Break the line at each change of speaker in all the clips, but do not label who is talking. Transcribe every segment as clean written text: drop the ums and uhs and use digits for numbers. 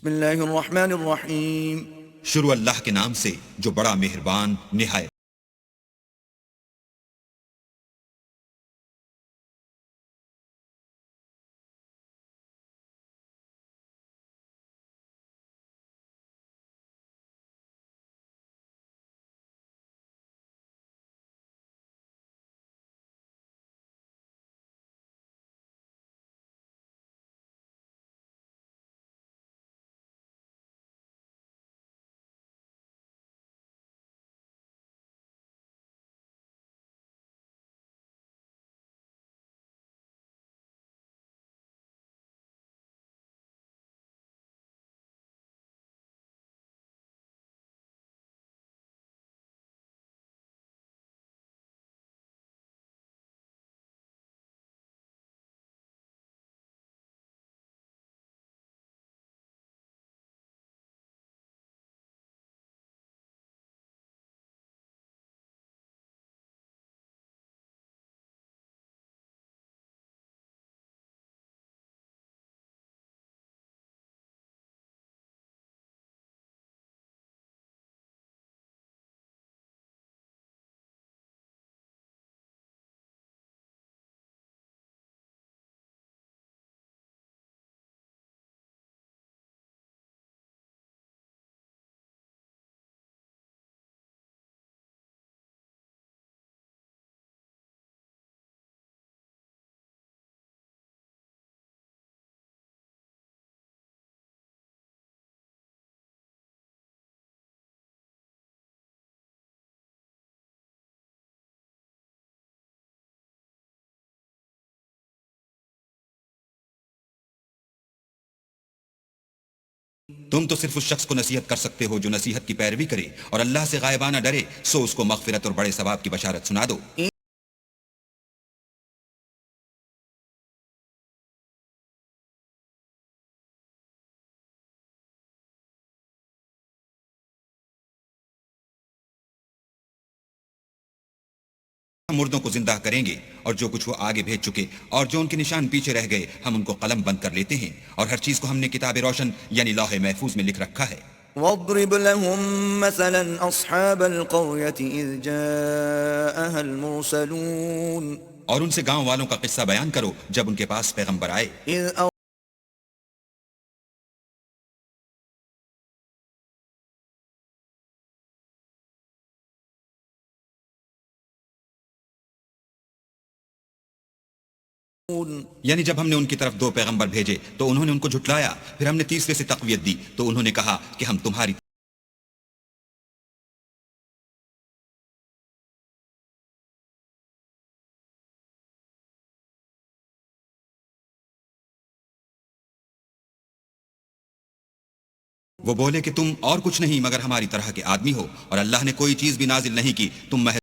बिस्मिल्लाहिर्रहमानिर्रहीम।
शुरू अल्लाह के नाम से जो बड़ा मेहरबान निहायत। तुम तो सिर्फ उस शख्स को नसीहत कर सकते हो जो नसीहत की पैरवी करे और अल्लाह से गायबाना डरे, सो उसको मगफिरत और बड़े सवाब की बशारत सुना दो। मुर्दों को जिंदा करेंगे और जो कुछ वो आगे भेज चुके और जो उनके निशान पीछे रह गए हम उनको कलम बंद कर लेते हैं और हर चीज को हमने किताब रोशन यानी लौहे महफूज में लिख रखा है।
वद्रिब लहुम मसलन अस्हाबल क़र्यति इज़ जाअहा अल-मुरसलून।
और उनसे गांव वालों का किस्सा बयान करो जब उनके पास पैगंबर आए।
इज़
यानी जब हमने उनकी तरफ दो पैगंबर भेजे तो उन्होंने उनको झुटलाया, फिर हमने तीसरे से तकवीयत दी तो उन्होंने कहा कि हम तुम्हारी वो बोले कि तुम और कुछ नहीं मगर हमारी तरह के आदमी हो और अल्लाह ने कोई चीज भी नाजिल नहीं की, तुम महज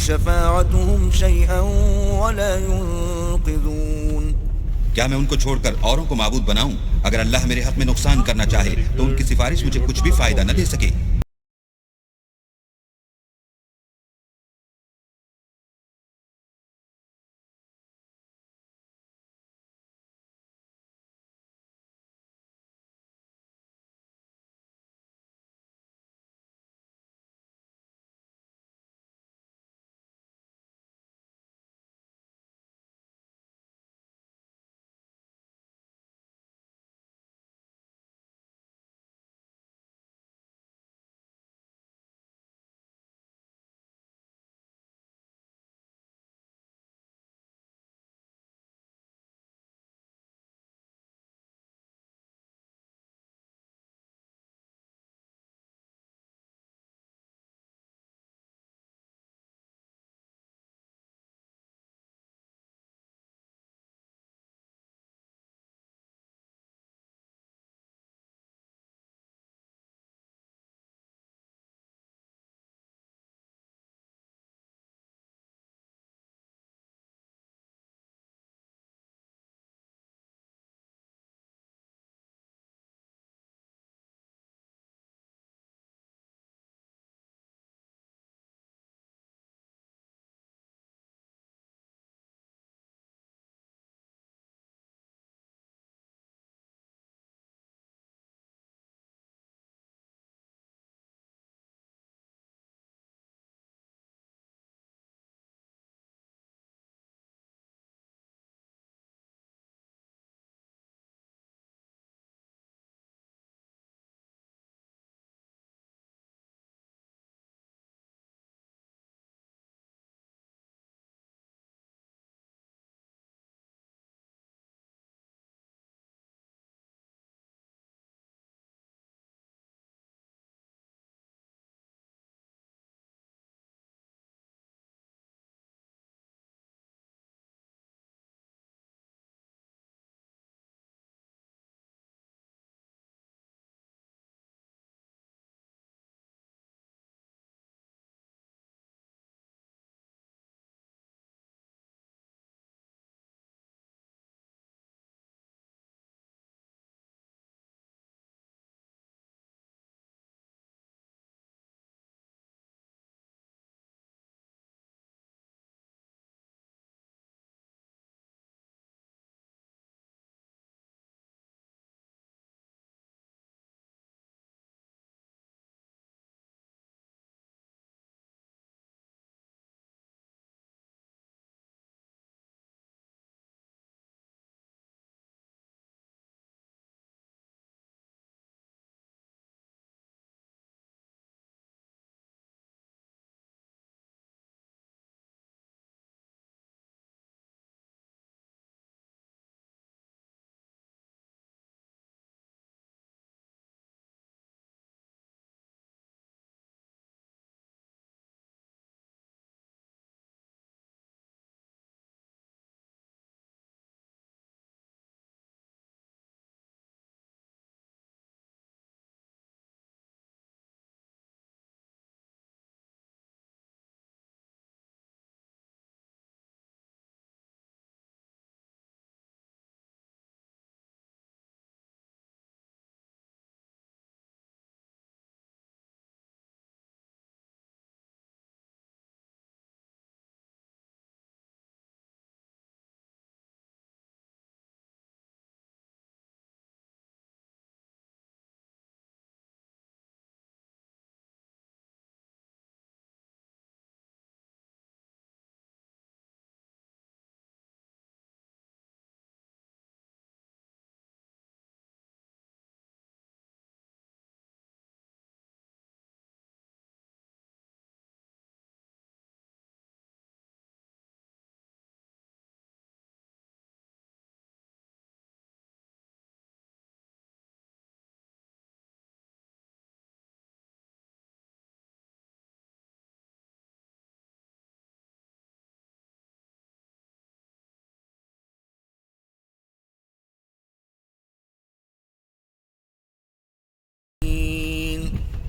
شفاعتهم شيئا ولا ينقذون
क्या मैं उनको छोड़कर औरों को माबूद बनाऊं? अगर अल्लाह मेरे हक में नुकसान करना चाहे तो उनकी सिफारिश मुझे कुछ भी फायदा न दे सके।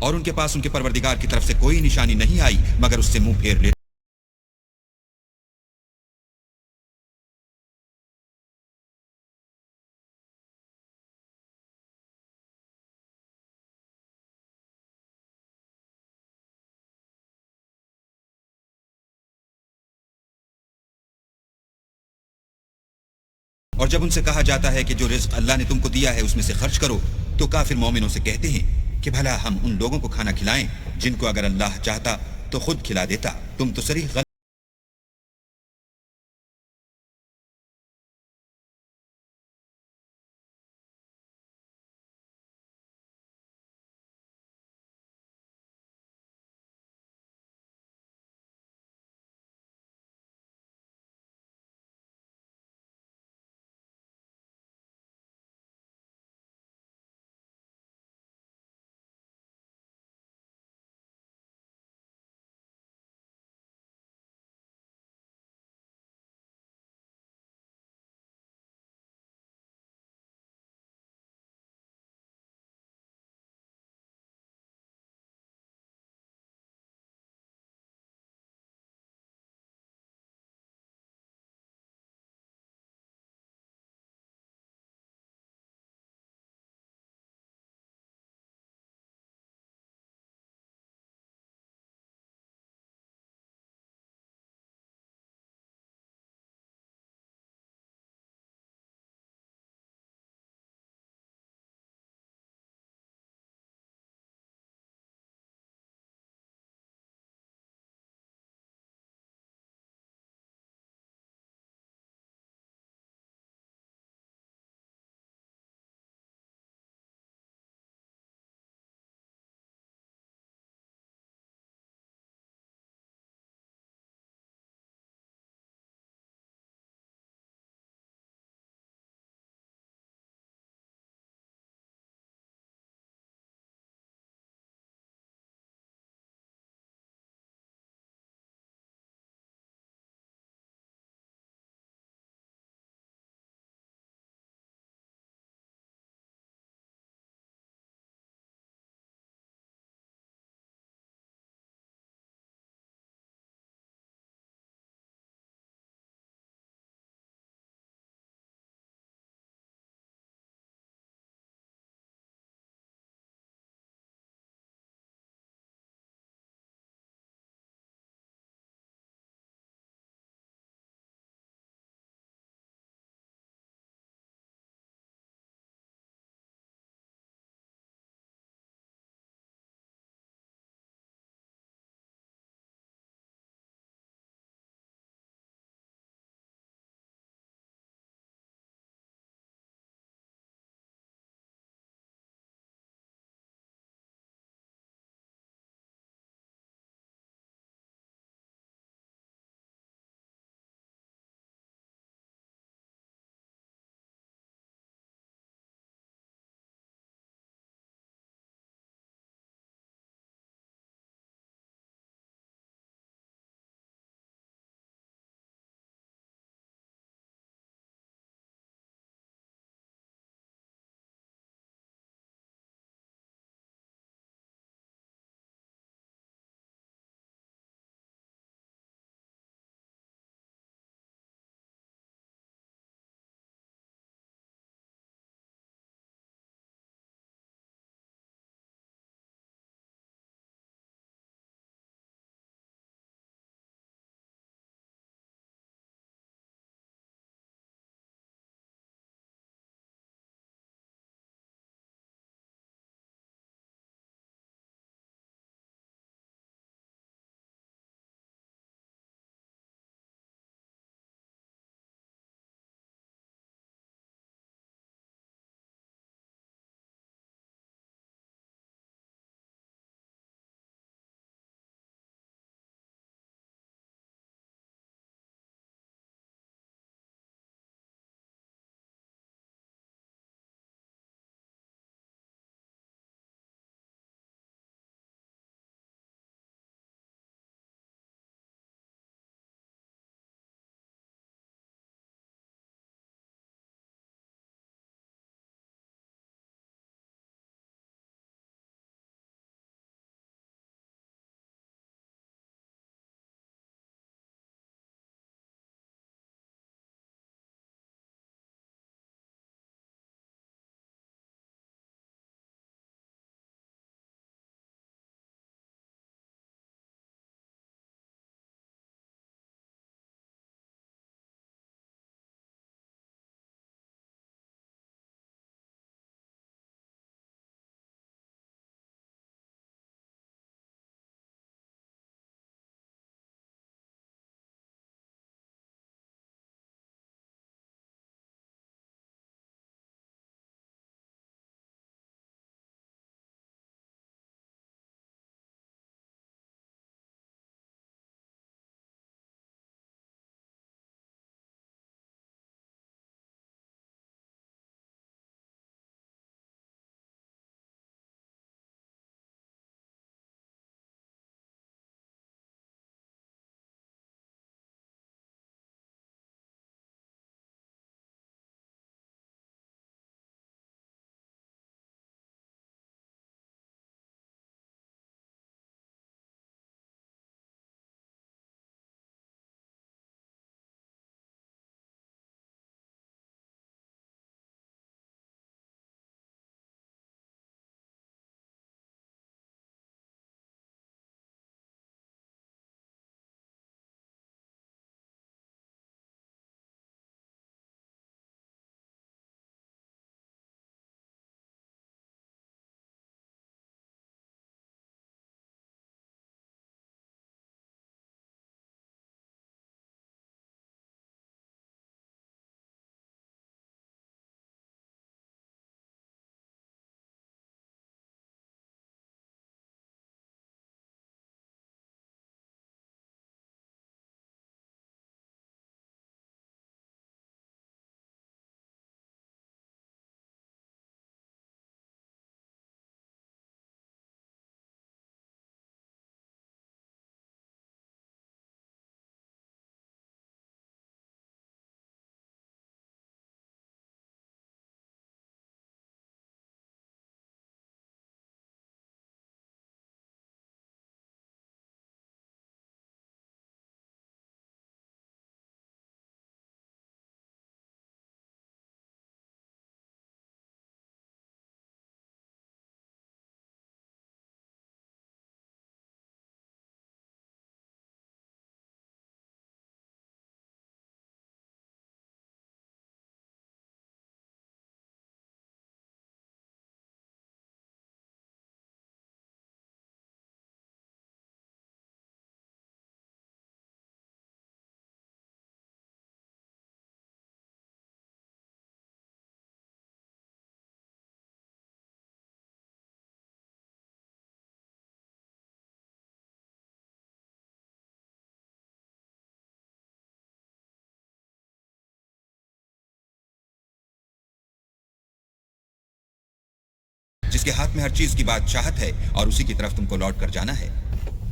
और उनके पास उनके परवरदिगार की तरफ से कोई निशानी नहीं आई मगर उससे मुंह फेर ले और जब उनसे कहा जाता है कि जो रिज्क अल्लाह ने तुमको दिया है उसमें से खर्च करो, तो काफिर मोमिनों से कहते हैं कि भला हम उन लोगों को खाना खिलाएं जिनको अगर अल्लाह चाहता तो खुद खिला देता। तुम तो सरीह जिसके हाथ में हर चीज की बादशाहत है और उसी की तरफ तुमको लौट कर जाना है।